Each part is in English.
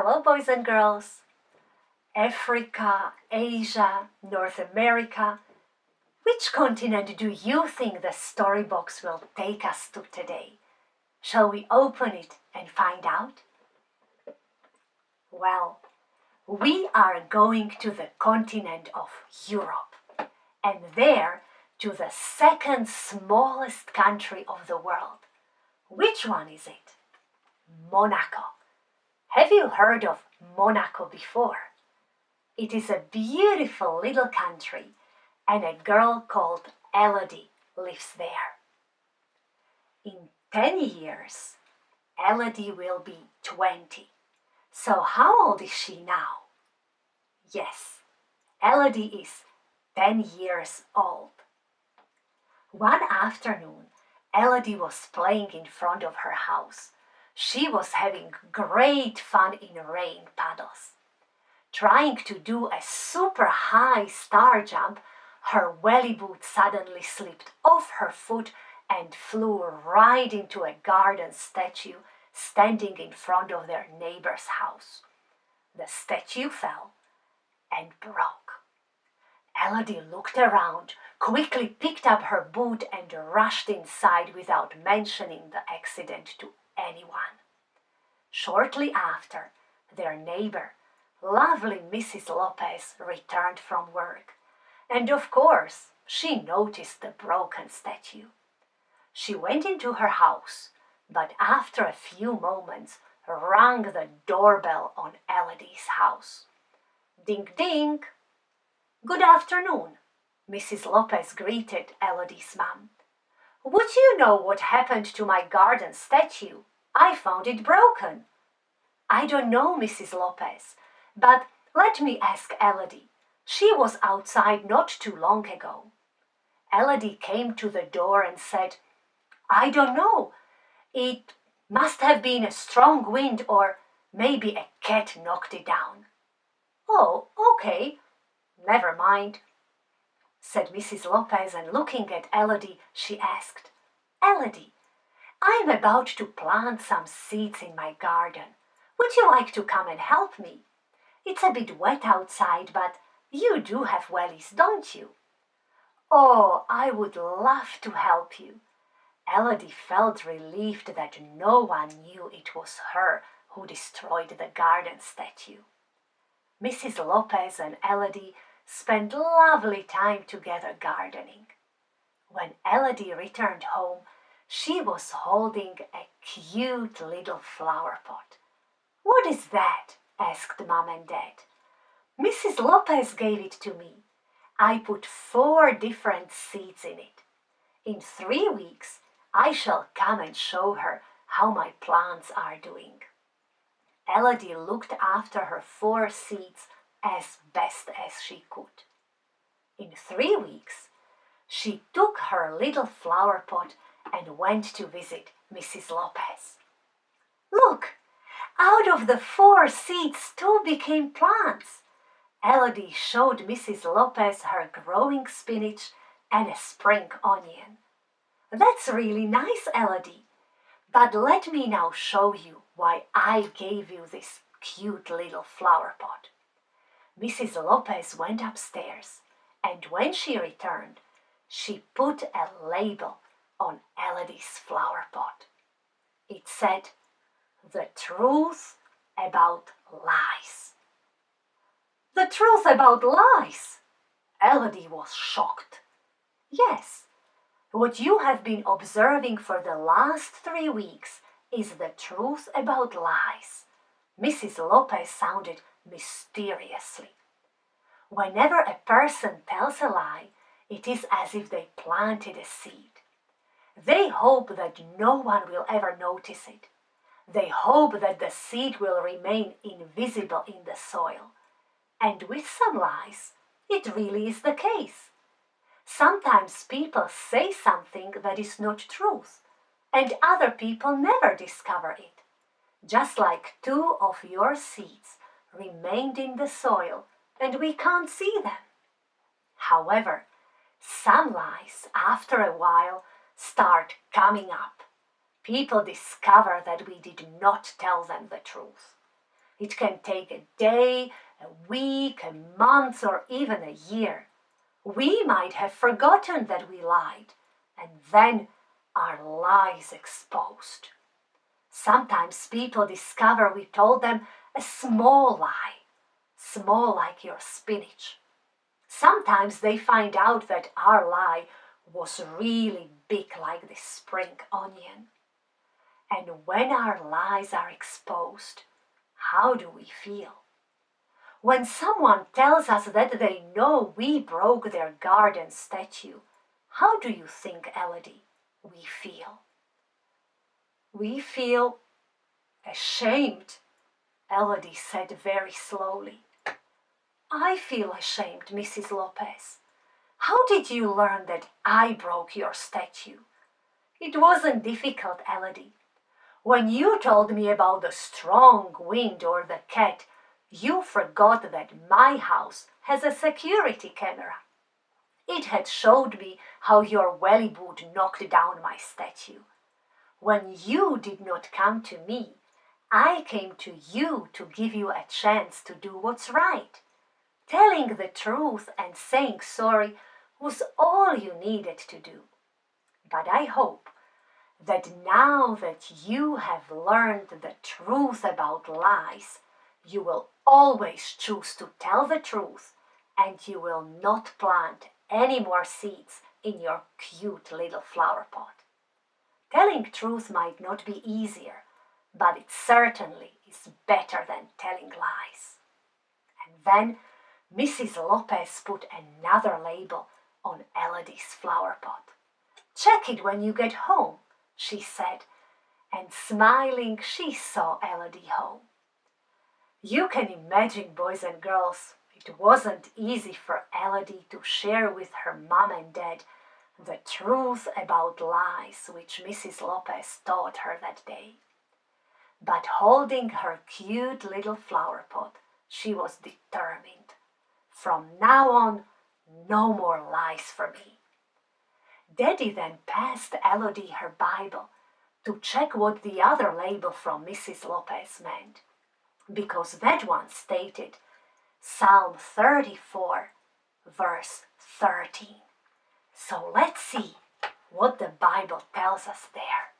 Hello, boys and girls. Africa, Asia, North America. Which continent do you think the storybox will take us to today? Shall we open it and find out? Well, we are going to the continent of Europe, and there to the second smallest country of the world. Which one is it? Monaco. Have you heard of Monaco before? It is a beautiful little country, and a girl called Elodie lives there. In 10 years, Elodie will be 20. So how old is she now? Yes, Elodie is 10 years old. One afternoon, Elodie was playing in front of her house. She was having great fun in rain puddles. Trying to do a super high star jump, her welly boot suddenly slipped off her foot and flew right into a garden statue standing in front of their neighbor's house. The statue fell and broke. Elodie looked around, quickly picked up her boot and rushed inside without mentioning the accident to anyone. Shortly after, their neighbor, lovely Mrs. Lopez, returned from work, and of course she noticed the broken statue. She went into her house, but after a few moments rang the doorbell on Elodie's house. Ding ding! Good afternoon, Mrs. Lopez greeted Elodie's mom. Would you know what happened to my garden statue? I found it broken. I don't know, Mrs. Lopez, but let me ask Elodie. She was outside not too long ago. Elodie came to the door and said, I don't know. It must have been a strong wind or maybe a cat knocked it down. Oh, okay. Never mind, said Mrs. Lopez, and looking at Elodie, she asked, Elodie, I'm about to plant some seeds in my garden. Would you like to come and help me? It's a bit wet outside, but you do have wellies, don't you? Oh, I would love to help you. Elodie felt relieved that no one knew it was her who destroyed the garden statue. Mrs. Lopez and Elodie spent lovely time together gardening. When Elodie returned home, she was holding a cute little flower pot. What is that? Asked Mom and Dad. Mrs. Lopez gave it to me. I put 4 different seeds in it. In 3 weeks, I shall come and show her how my plants are doing. Elodie looked after her 4 seeds as best as she could. In 3 weeks, she took her little flower pot and went to visit Mrs. Lopez. Look! Out of the 4 seeds, 2 became plants. Elodie showed Mrs. Lopez her growing spinach and a spring onion. That's really nice, Elodie. But let me now show you why I gave you this cute little flower pot. Mrs. Lopez went upstairs, and when she returned, she put a label on Elodie's flower pot. It said, The truth about lies. The truth about lies? Elodie was shocked. Yes, what you have been observing for the last 3 weeks is the truth about lies. Mrs. Lopez sounded mysteriously. Whenever a person tells a lie, it is as if they planted a seed. They hope that no one will ever notice it. They hope that the seed will remain invisible in the soil. And with some lies, it really is the case. Sometimes people say something that is not truth, and other people never discover it. Just like 2 of your seeds remained in the soil and we can't see them. However, some lies, after a while, start coming up. People discover that we did not tell them the truth. It can take a day, a week, a month, or even a year. We might have forgotten that we lied, and then our lies exposed. Sometimes people discover we told them a small lie, small like your spinach. Sometimes they find out that our lie was really big like this spring onion. And when our lies are exposed, how do we feel? When someone tells us that they know we broke their garden statue, how do you think, Elodie, we feel? We feel ashamed, Elodie said very slowly. I feel ashamed, Mrs. Lopez. How did you learn that I broke your statue? It wasn't difficult, Elodie. When you told me about the strong wind or the cat, you forgot that my house has a security camera. It had showed me how your welly boot knocked down my statue. When you did not come to me, I came to you to give you a chance to do what's right. Telling the truth and saying sorry was all you needed to do. But I hope that now that you have learned the truth about lies, you will always choose to tell the truth and you will not plant any more seeds in your cute little flower pot. Telling truth might not be easier, but it certainly is better than telling lies. And then Mrs. Lopez put another label on Elodie's flower pot. Check it when you get home, she said, and smiling she saw Elodie home. You can imagine, boys and girls, it wasn't easy for Elodie to share with her mom and dad the truth about lies which Mrs. Lopez taught her that day. But holding her cute little flower pot, she was determined. From now on, no more lies for me. Daddy then passed Elodie her Bible to check what the other label from Mrs. Lopez meant, because that one stated Psalm 34, verse 13. So let's see what the Bible tells us there.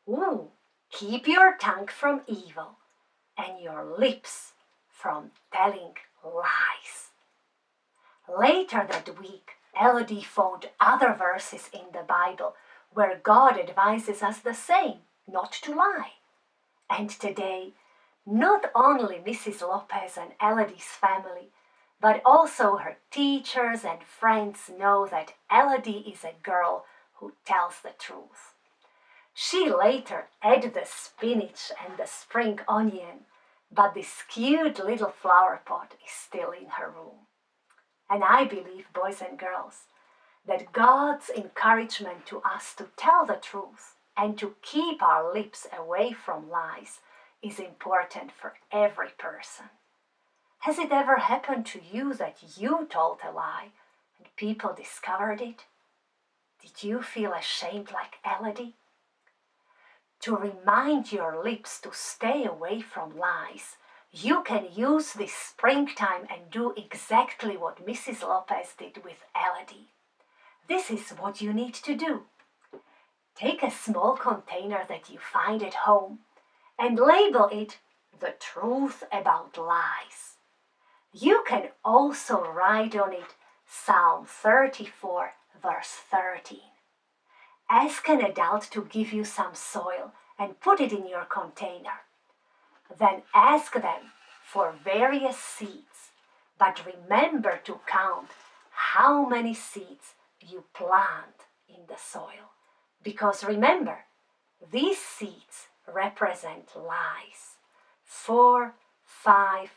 Ooh, keep your tongue from evil and your lips from telling lies. Later that week, Elodie found other verses in the Bible where God advises us the same, not to lie. And today, not only Mrs. Lopez and Elodie's family, but also her teachers and friends know that Elodie is a girl who tells the truth. She later ate the spinach and the spring onion, but this cute little flower pot is still in her room. And I believe, boys and girls, that God's encouragement to us to tell the truth and to keep our lips away from lies is important for every person. Has it ever happened to you that you told a lie and people discovered it? Did you feel ashamed like Elodie? To remind your lips to stay away from lies, you can use this springtime and do exactly what Mrs. Lopez did with Elodie. This is what you need to do. Take a small container that you find at home and label it "The Truth About Lies." You can also write on it Psalm 34, verse 13. Ask an adult to give you some soil and put it in your container. Then ask them for various seeds, but remember to count how many seeds you plant in the soil. Because remember, these seeds represent lies. 4, 5,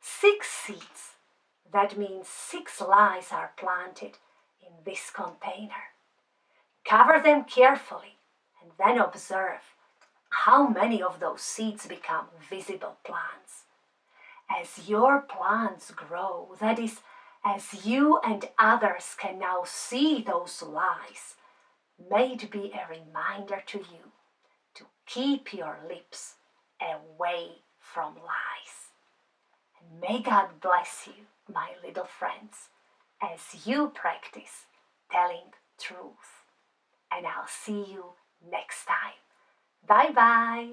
6 seeds. That means 6 lies are planted in this container. Cover them carefully and then observe how many of those seeds become visible plants. As your plants grow, that is, as you and others can now see those lies, may it be a reminder to you to keep your lips away from lies. And may God bless you, my little friends, as you practice telling truth. And I'll see you next time. Bye bye.